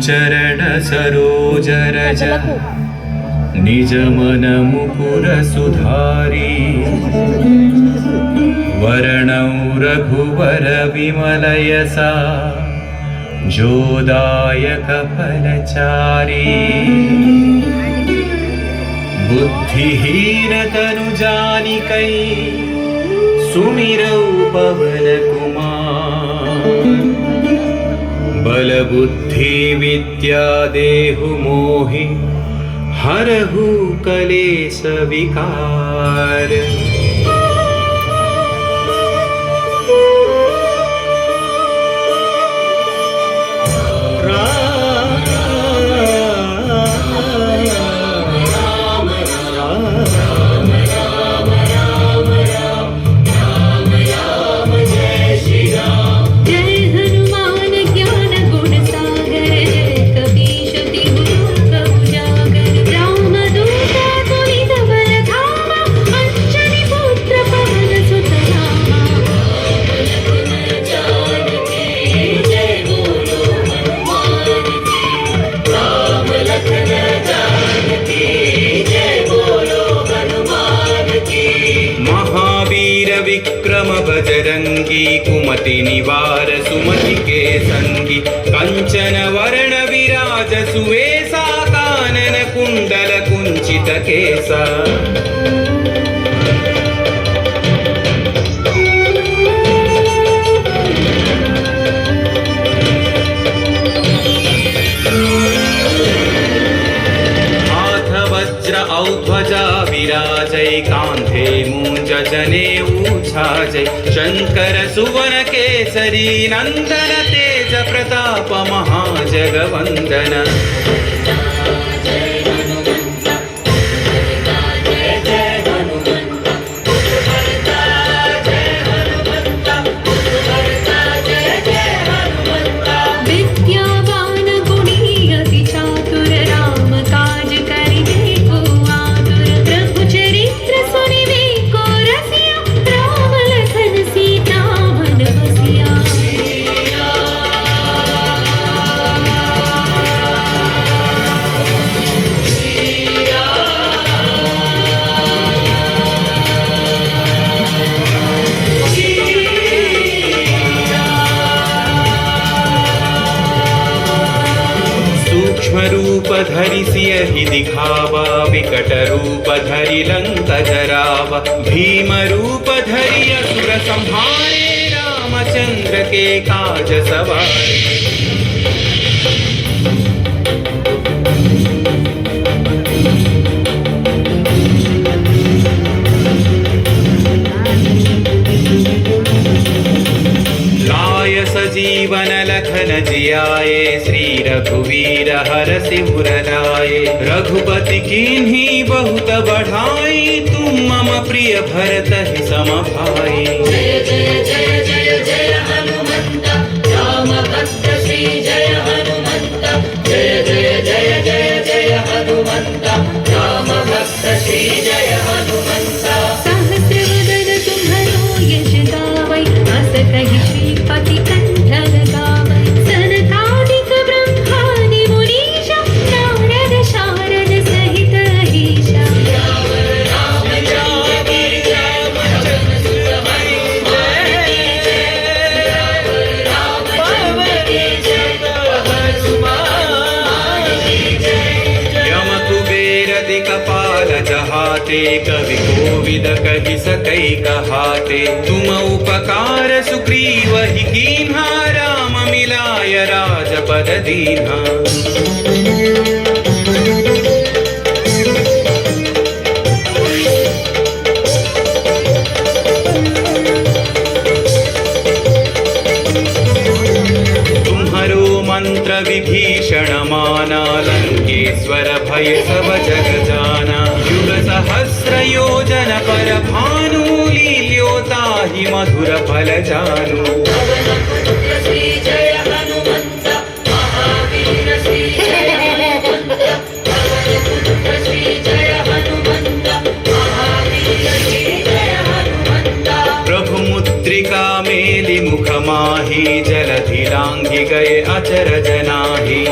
चरण सरोज रज निज मन मुकुर सुधारी वर्णौ रघुवर विमल यसा जोदायक फलचारी बुद्धिहीन तनु जानिकै सुमिरौ पवन कुमार बल बुद्धि विद्या देहु मोहि हरहु कलेश विकार। विक्रम बजरंगी कुमति निवार सुमति के संगी कंचन वर्ण विराज सुवेशा कानन कुंडल कुंचित केसा ध्वजा विराजै कांधे मूंज जनेऊ छाजै शंकर सुवन केसरी नंदन तेज प्रताप महाजगवंदन रूप धरि सियहि दिखावा विकट रूप धरि लंक जरावा भीम रूप धरि असुर संहारे रामचंद्र के काज सवारे। जीवन लखन जियाए श्री रघुवीर हरषि उर लाए रघुपति कीन्ही बहुत बढ़ाई तुम मम प्रिय भरत ही सम भाई। जय जय जय जय जय हनुमंत राम भक्त श्री जय हनुमंत जय जय जय जय जय हनुमंत राम भक्त श्री जय हनुमंत। सहस्रवदन तुम्हरो यश गावै अस कहि श्रीपति कवि कोविद कहि सकै कहाते तुम उपकार सुग्रीव ही कीन्हा राम मिलाय राजपद दीन्हा। तुम्हारो मंत्र विभीषण माना लंकेश्वर भय सब जग जाना युग सहस्र योजन पर भानु लील्योताहि मधुर फल जानु। श्री जय हनुमंत महावीर श्री जय हनुमंत श्री जय हनुमंत महावीर श्री जय हनुमंत। प्रभु मुद्रिका मेलि मुख माहि जलधि लांघि गए अचरज नाही।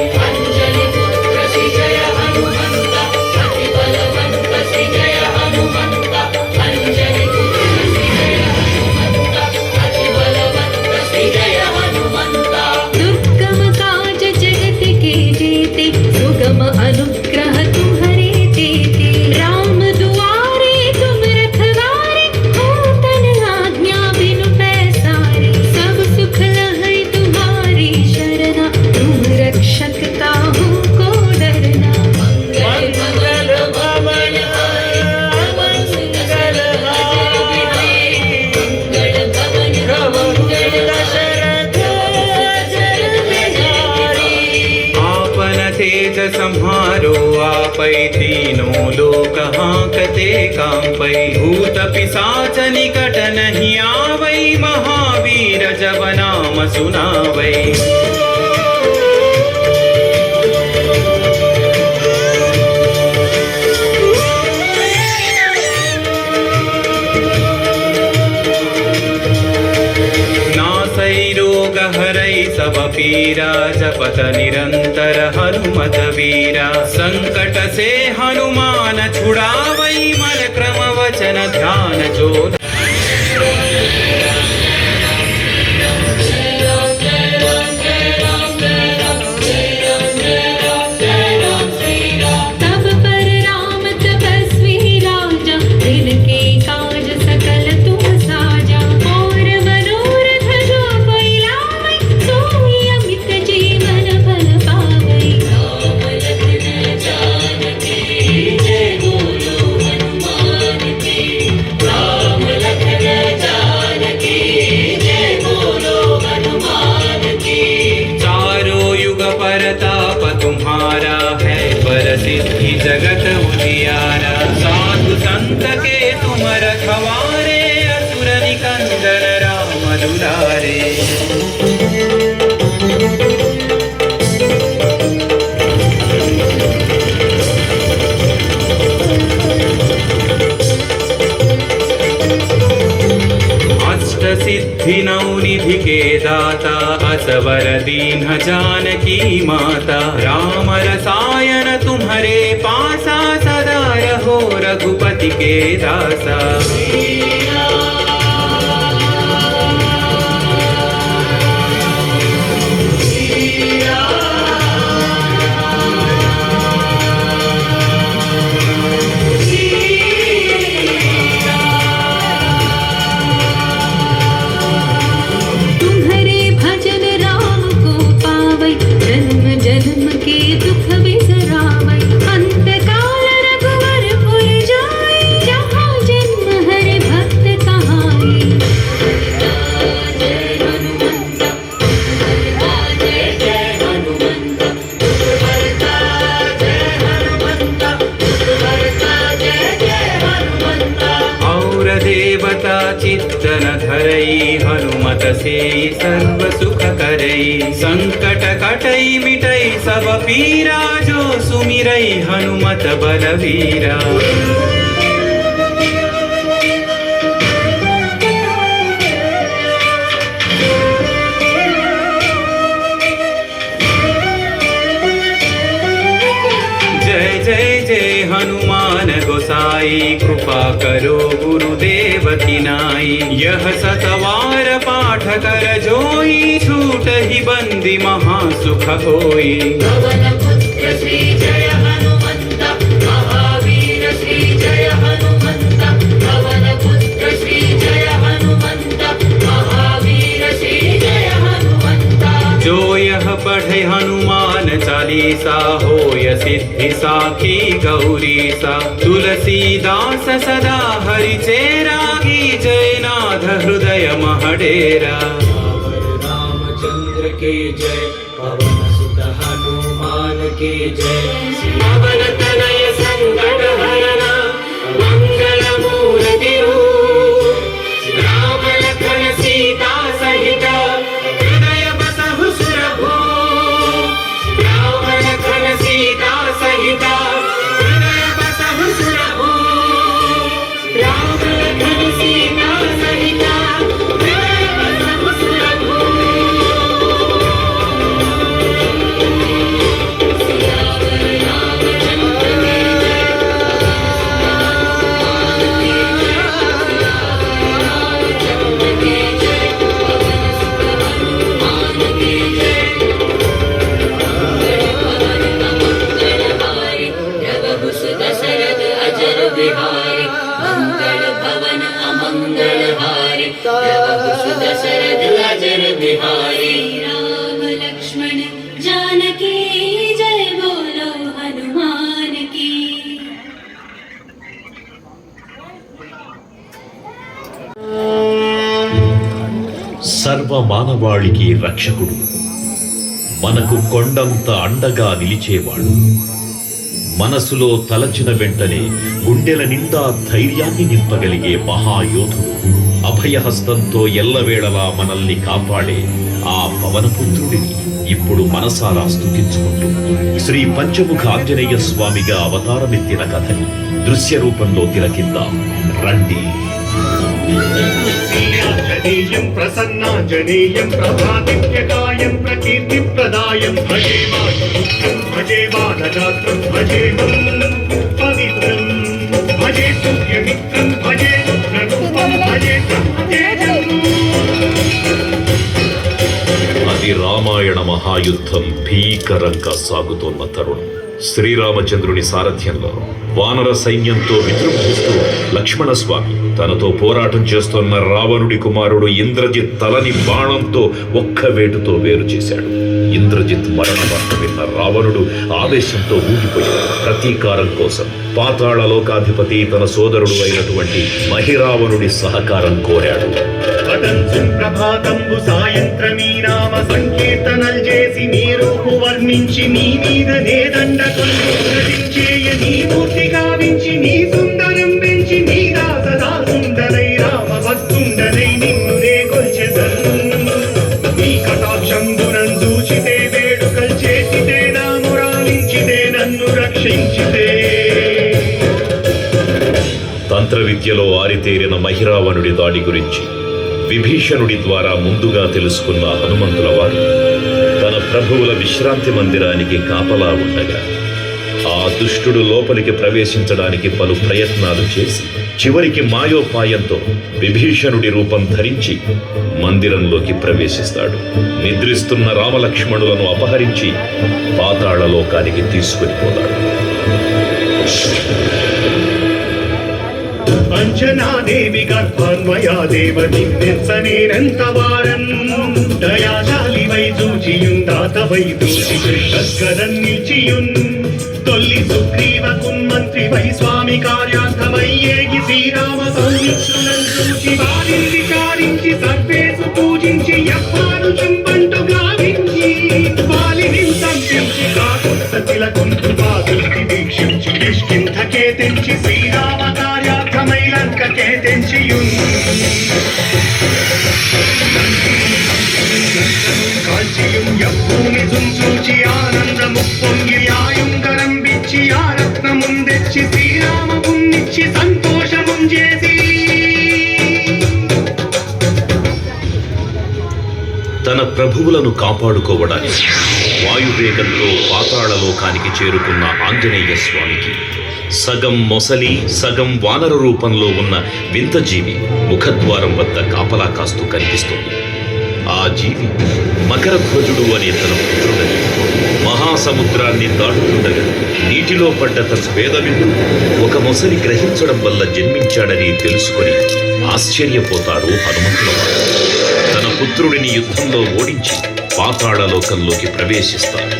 पै तीनों लोक हांकते कांपै भूत पिशाच निकट नहीं आवै महावीर जब नाम सुनावै सब पीरा जपत निरंतर हनुमत वीरा संकट से हनुमान छुड़ावै मन क्रम वचन ध्यान जो तब पर राम तपस्वी राजा दिल के काज सकल तुम साजा और मनोरथ जो कोई लावै सोई अमित जीवन फल पावै राम लखन जानकी जय बोलो हनुमान की राम लखन जानकी जय बोलो हनुमान की चारों युग परताप तुम्हारा है प्रसिद्धि जगत उजियारा साधु संत के तुम रखवारे असुर निकंदन राम दुलारे अष्ट सिद्धि नौ निधि के दाता असवर दीन जानकी माता राम रसायन तुम्हारे पासा सदा रहो रघुपति के दासा तुम्हारे भजन राम को पावै जन्म जन्म के दुख बिसरावै अंत काल रघुवर पुर जाय जहाँ जन्म हरि भक्त कहाई जय हनुमंत जय जय हनुमंत भरता जय हनुमंत भरता जय जय हनुमंत और देवता चित्तन धरई हनुमत से सर्व सुख करई संकट कटई मिटई सब पीरा जो सुमिरई हनुमत बलवीरा जय जय जय हनुमान गोसाई कृपा करो गुरुदेव की नाई यह सतवार पाठ कर जोई छूट ही बंदी महासुख होई पवन पुत्र श्री जय हनुमंत महावीर श्री जय हनुमंत पवन पुत्र श्री जय हनुमंत महावीर श्री जय हनुमंत जो यह पढ़े हनुमान चालीसा होय सिद्धि साखी गौरी सा तुलसीदास सदा हरि चेरा की जयनाथ हृदय महडेरा रामचंद्र के जय पवन सुत हनुमान के जय पवन तनय संकट हरना मंगल मूर्ति राम लखन सीता सहित हृदय बसहु सुरभू राम लखन सीता सहित हृदय बसहु सुरभू राम लखन सीता सहित हृदय बसहु सुरभू सियावर रामचंद्र की जय रामचंद्र की जय पवन सुत हनुमान की जय पवन अमंगलहारी रघुकुश दशरथ अजर बिहारी मंगल भवन अमंगलहारी रघुकुश दशरथ अजर बिहारी राम लक्ष्मण जानकी जय बोलो हनुमान की సర్వ మానవాళికి రక్షకుడు, మనకు కొండంత అండగా నిలిచేవాడు, మనసులో తలచిన వెంటనే గుండెల నిండా ధైర్యాన్ని నింపగలిగే మహాయోధుడు, అభయహస్తంతో ఎల్లవేళలా మనల్ని కాపాడే ఆ పవనపుత్రుడిని ఇప్పుడు మనసారా స్తుతించుకుంటూ శ్రీ పంచముఖ ఆంజనేయ స్వామిగా అవతారమెత్తిన కథని దృశ్య రూపంలో తిలకిద్దాం రండి. ఆంజనేయం ప్రసన్నాంజనేయం ప్రభాదివ్యకాయం ప్రకీర్తిప్రదాయం భజే మాతృపుత్రం భజే బాలగాత్రం భజే పవిత్రం భజే సూర్యమిత్రం భజే రుద్రరూపం భజే బ్రహ్మతేజం. అది రామాయణ మహాయుద్ధం భీకరంగా సాగుతోన్న తరుణం. శ్రీరామచంద్రుని సారథ్యంలో వానర సైన్యంతో విజృంభిస్తూ లక్ష్మణస్వామి తనతో పోరాటం చేస్తున్న రావణుడి కుమారుడు ఇంద్రజిత్ తలని బాణంతో ఒక్క వేటుతో వేరు చేశాడు. ఇంద్రజిత్ మరణ వార్త విన్న రావణుడు ఆవేశంతో ఊగిపోయాడు. ప్రతీకారం కోసం పాతాళ లోకాధిపతి తన సోదరుడు అయినటువంటి మహిరావణుడి సహకారం కోరాడు. ప్రభాతంబు సాయంత్రమీ నామ సంకీర్తనల్ చేసి నీ రూపు వర్ణించి నీ మీద నేదండ కొల్లించేయ నీ మూర్తి గావించి నీ సుందరం పెంచి నీ దాసదా సుందరై రామ భక్తుండనై నిన్ను నే కొల్చెదను. నీ కటాక్షంబునం దూచితే వేడుకల్ చేసితే నా మురాలించితే నన్ను రక్షించితే. తంత్ర విద్యలో ఆరితేరిన మహిరావణుడి దాడి గురించి విభీషణుడి ద్వారా ముందుగా తెలుసుకున్న హనుమంతుల వారు తన ప్రభువుల విశ్రాంతి మందిరానికి కాపలా ఉండగా ఆ దుష్టుడు లోపలికి ప్రవేశించడానికి పలు ప్రయత్నాలు చేసి చివరికి మాయోపాయంతో విభీషణుడి రూపం ధరించి మందిరంలోకి ప్రవేశిస్తాడు. నిద్రిస్తున్న రామలక్ష్మణులను అపహరించి పాతాళ లోకానికి తీసుకుని పోతాడు. అంజనాదేవి గర్భాన్వయా దేవ నిన్నెంత వారం దయాశాలి వై చూచియుందాత వై దూచి కృష్ణగదన్ నిలిచియున్ తొల్లి సుగ్రీవ కున్మంత్రి వై స్వామి కార్యార్థమయ్యేగి శ్రీరామ సౌమిత్రులను చూచి వారిని విచారించి సర్వేసు పూజించి ఎవ్వారు చుంబంటు గావించి వాలిని సంపించి కాకు సతిల కుంటు బాధుల్కి వీక్షించి కిష్కింధకే తెంచి శ్రీరామ కార్యార్థమై లంకకే తెంచియున్ కాల్చియుం యవ్వూని చుంచూచి ఆనందము పొంగి ఆయుంగరం బిచ్చి ఆ రత్నముందెచ్చి శ్రీరామమున్నిచ్చి సంతోషముం చేసి. తన ప్రభువులను కాపాడుకోవడానికి వాయువేగంతో పాతాళ లోకానికి చేరుకున్న ఆంజనేయ స్వామికి సగం మొసలి సగం వానర రూపంలో ఉన్న వింత జీవి ముఖద్వారం వద్ద కాపలా కాస్తూ కనిపిస్తుంది. ఆ జీవి మకరధ్వజుడు అనే తన పుత్రుడని మహాసముద్రాన్ని దాటుతుండగా నీటిలో పడ్డ తన వేదవిందు ఒక మొసలి గ్రహించడం వల్ల జన్మించాడని తెలుసుకొని ఆశ్చర్యపోతాడు హనుమంతుల వారు. తన పుత్రుడిని యుద్ధంలో ఓడించి పాతాళ లోకంలోకి ప్రవేశిస్తాడు.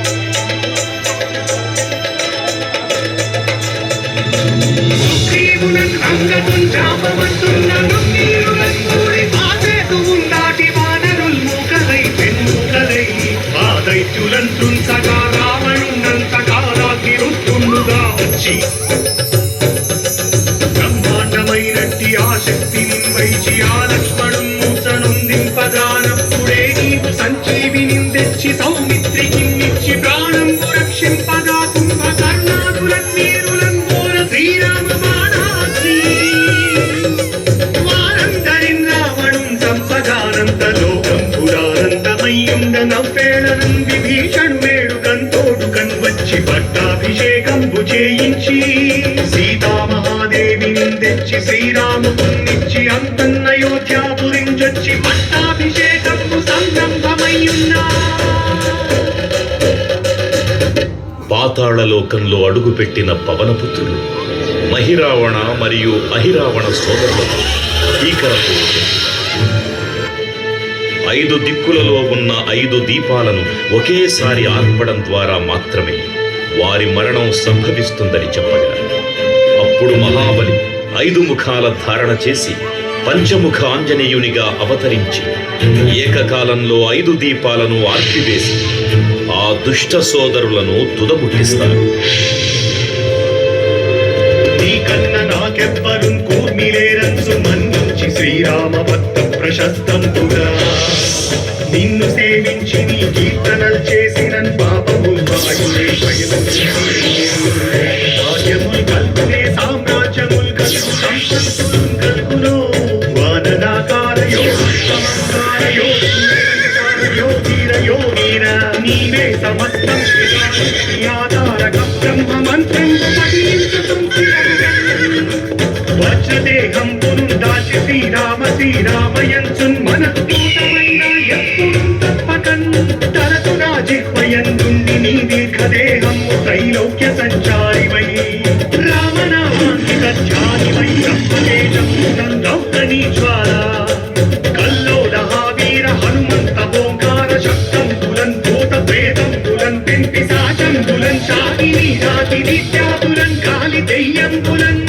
బ్రహ్మాండమైనట్టి ఆ శక్తిని వైచి ఆ లక్ష్మణుం మూసనుందింపగానప్పుడే నీవు సంజీవిని తెచ్చి సౌమిత్రికి నిచ్చి ప్రాణం రక్షింపగా కుంభకర్ణాదులన్ వీరులం ఘోర శ్రీరామ బాణాగ్ని వారందరిన్ రావణుం సంపగానంత లోకం పురానందమయ్యుండ నవ్వేళనం విభీషణు వేడుకంతోడు కన్వచ్చి పట్టాభిషేకంబు చేయించి సీతామహాదేవిని తెచ్చి శ్రీరామునిచ్చి అంతన్నయోధ్యాపురించొచ్చి పట్టాభిషేకంబు సంరంభమయ్యున్నా. పాతాళ లోకంలో అడుగుపెట్టిన పవనపుత్రులు మహిరావణ మరియు అహిరావణ సోదరులకు భీకరపు 5 దిక్కులలో ఉన్న 5 దీపాలను ఒకేసారి ఆర్పడం ద్వారా మాత్రమే వారి మరణం సంభవిస్తుందని చెప్పగా అప్పుడు మహాబలి 5 ముఖాల ధారణ చేసి పంచముఖ ఆంజనేయునిగా అవతరించి ఏకకాలంలో 5 దీపాలను ఆర్పివేసి ఆ దుష్ట సోదరులను తుదముట్టిస్తారు. శ్రీరామ భక్త ప్రశస్తంబుగా నిన్ను సేవించి నీ కీర్తనలు చేసిన పాపములు భాగ్యములు కల్పునే సామ్రాజ్యములు కలుగు సంపత్తులు కలుగును వానరాకార నీవే సమస్తం ఆధారక బ్రహ్మ మంత్రం వజ్రదేహం పురుందాచి శ్రీరామయంచున్ మనకు పూతమైన ఎప్పుడు తప్పకన్ తరతు రాజిహ్వయందుండి నీ దీర్ఘదేహము త్రైలోక్య సంచారివై రామనామాంకిత ధ్యానివై బ్రహ్మతేజం దౌతనీ జ్వాల కల్లోల వీర హనుమంత ఓంకార శక్తం బులన్ భూత ప్రేతం బులన్ పెంపి సాచం బులన్ శాకిని రాతి విద్యాబులన్ కాలి దెయ్యం బులన్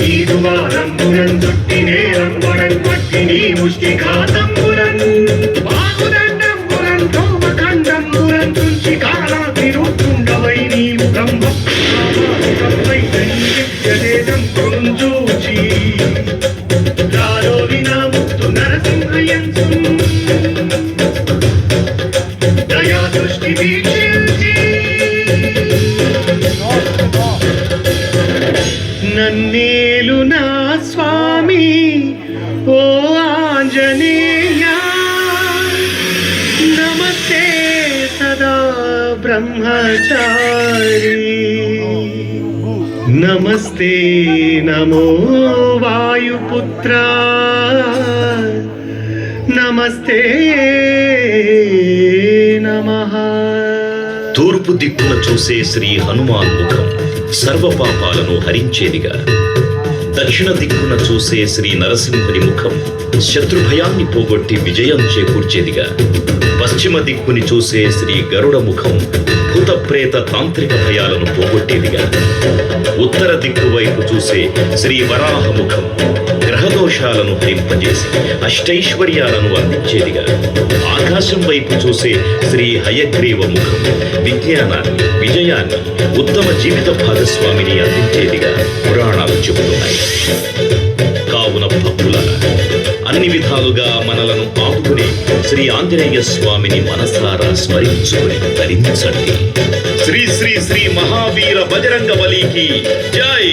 నీరువారంబులన్ దుట్టినే అంబడన్ పట్టిని ముష్టిఘాతంబులన్ బాహుదండంబులన్ ధూమఖండంబులన్ తుంచి కాలాగ్నిరుతుండవై నీవు బ్రహ్మ బ్రహ్మై విద్యదేశం చూచి రాలోవి నా ముక్తు నరసింహయంసు దయా దృష్టి వీక్షించి నన్నేలు నా స్వామి ఓ ఆంజనేయ నమస్తే సదా బ్రహ్మచారి నమస్తే నమో వాయుపుత్ర నమస్తే నమః. తూర్పు దిక్కున చూసే శ్రీ హనుమాన్ ముఖం సర్వపాపాలను హరించేదిగా, దక్షిణ దిక్కున చూసే శ్రీ నరసింహుని ముఖం శత్రుభయాన్ని పోగొట్టి విజయం చేకూర్చేదిగా, పశ్చిమ దిక్కుని చూసే శ్రీ గరుడ ముఖం భూత ప్రేత తాంత్రిక భయాలను పోగొట్టేదిగా, ఉత్తర దిక్కు వైపు చూసే శ్రీ వరాహ ముఖం గ్రహదోషాలను హరింపజేసి అష్టైశ్వర్యాలను అందించేదిగా, ఆకాశం వైపు చూసే శ్రీ హయగ్రీవ ముఖం విజ్ఞానాన్ని, విజయాన్ని, ఉత్తమ జీవిత భాగస్వామిని అందించేదిగా పురాణాలు చెబుతున్నాయి. కావున భక్తులారా, అన్ని విధాలుగా మనలను ఆపుకుని శ్రీ ఆంజనేయ స్వామిని మనసారా స్మరించుకుని ధరించండి. శ్రీ శ్రీ శ్రీ మహావీర బజరంగ బలికి జై.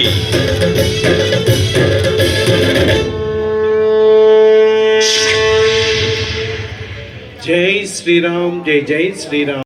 జై శ్రీరామ్, జై జై శ్రీరామ్.